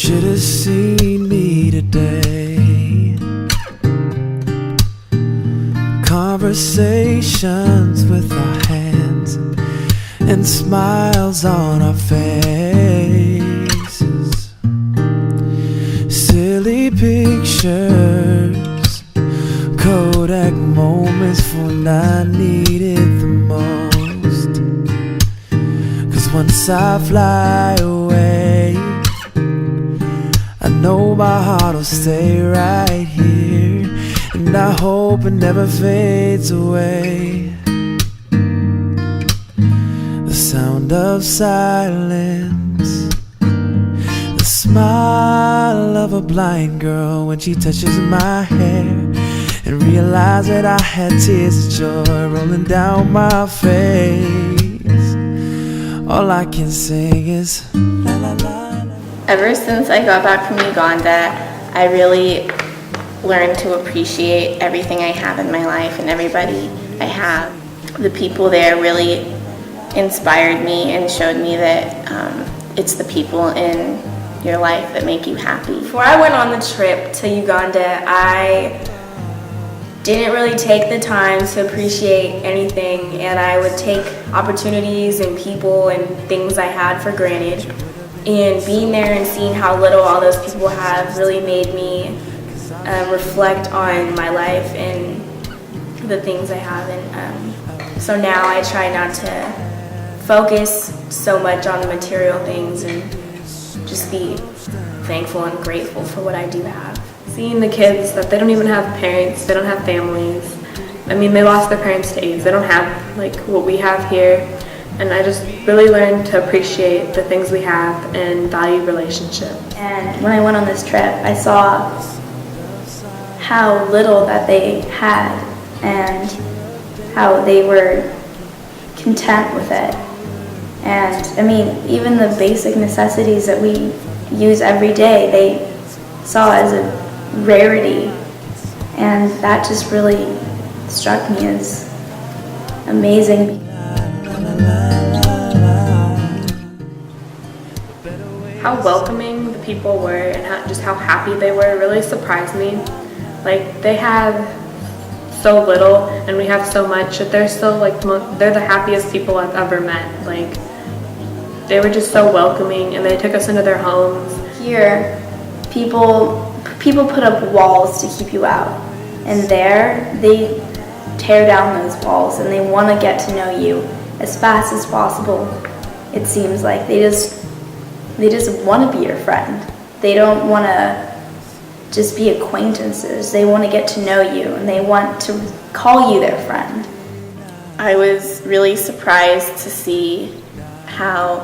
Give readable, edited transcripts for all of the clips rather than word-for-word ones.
should have seen me today. Conversations with our hands and smiles on our faces. Silly pictures, Kodak moments for when I needed the most. 'Cause once I fly away, I know my heart will stay right here, and I hope it never fades away. The sound of silence, the smile of a blind girl when she touches my hair, and realize that I had tears of joy rolling down my face. All I can sing is la la la. Ever since I got back from Uganda, I really learned to appreciate everything I have in my life and everybody I have. The people there really inspired me and showed me that it's the people in your life that make you happy. Before I went on the trip to Uganda, I didn't really take the time to appreciate anything, and I would take opportunities and people and things I had for granted. And being there and seeing how little all those people have really made me reflect on my life and the things I have. And so now I try not to focus so much on the material things and just be thankful and grateful for what I do have. Seeing the kids that they don't even have parents, they don't have families. I mean, they lost their parents to AIDS. They don't have like what we have here. And I just really learned to appreciate the things we have and value relationship. And when I went on this trip, I saw how little that they had and how they were content with it. And I mean, even the basic necessities that we use every day, they saw as a rarity. And that just really struck me as amazing. How welcoming the people were and just how happy they were really surprised me. Like, they have so little and we have so much, that they're still like, they're the happiest people I've ever met. Like, they were just so welcoming and they took us into their homes. Here, people put up walls to keep you out. And there, they tear down those walls and they want to get to know you as fast as possible. It seems like they just want to be your friend. They don't want to just be acquaintances. They want to get to know you and they want to call you their friend. I was really surprised to see how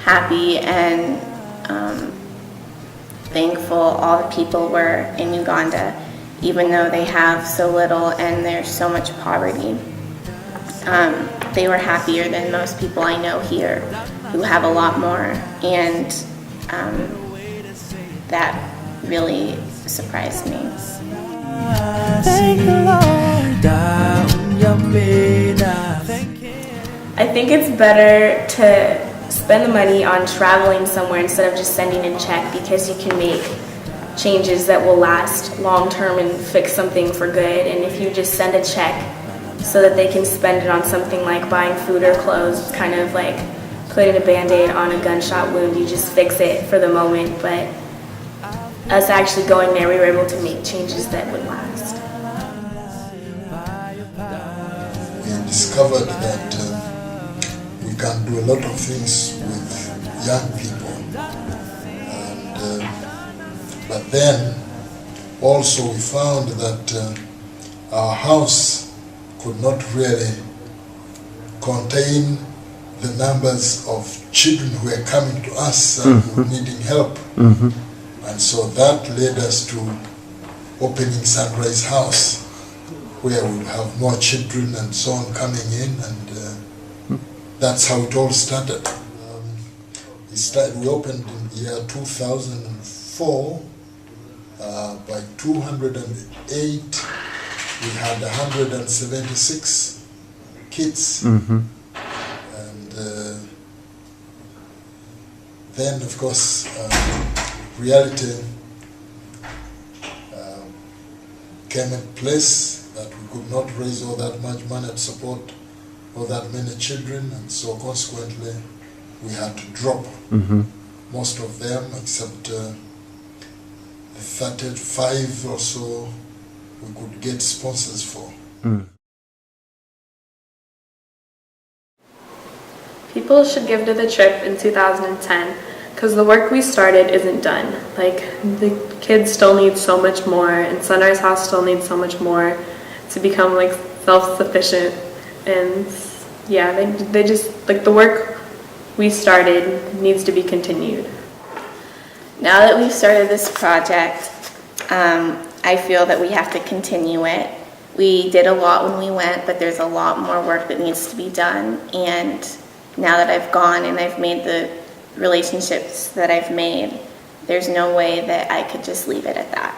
happy and thankful all the people were in Uganda, even though they have so little and there's so much poverty. They were happier than most people I know here who have a lot more, and that really surprised me. I think it's better to spend the money on traveling somewhere instead of just sending a check, because you can make changes that will last long term and fix something for good. And if you just send a check so that they can spend it on something like buying food or clothes, it's kind of like putting a Band-Aid on a gunshot wound. You just fix it for the moment, but us actually going there, we were able to make changes that would last. We discovered that we can do a lot of things with young people, and but then also we found that our house could not really contain the numbers of children who were coming to us and who were needing help. And so that led us to opening Sunrise House, where we'll have more children and so on coming in, and that's how it all started. We opened in the year 2004. By 208, we had 176 kids. And then, of course, reality came in place that we could not raise all that much money to support all that many children, and so consequently we had to drop most of them except the 35 or so we could get sponsors for. People should give to the trip in 2010 because the work we started isn't done. Like, the kids still need so much more, and Sunrise House still needs so much more to become like self-sufficient. And yeah, they just, like, the work we started needs to be continued. Now that we've started this project, I feel that we have to continue it. We did a lot when we went, but there's a lot more work that needs to be done. And now that I've gone and I've made the relationships that I've made, there's no way that I could just leave it at that.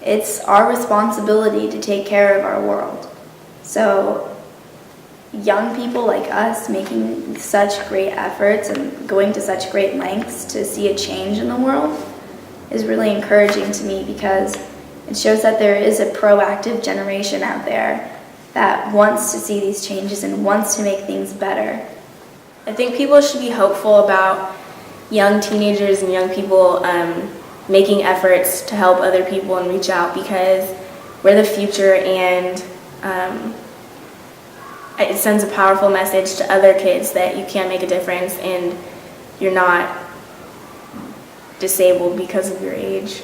It's our responsibility to take care of our world. So young people like us making such great efforts and going to such great lengths to see a change in the world is really encouraging to me, because it shows that there is a proactive generation out there that wants to see these changes and wants to make things better. I think people should be hopeful about young teenagers and young people making efforts to help other people and reach out, because we're the future, and it sends a powerful message to other kids that you can make a difference and you're not disabled because of your age.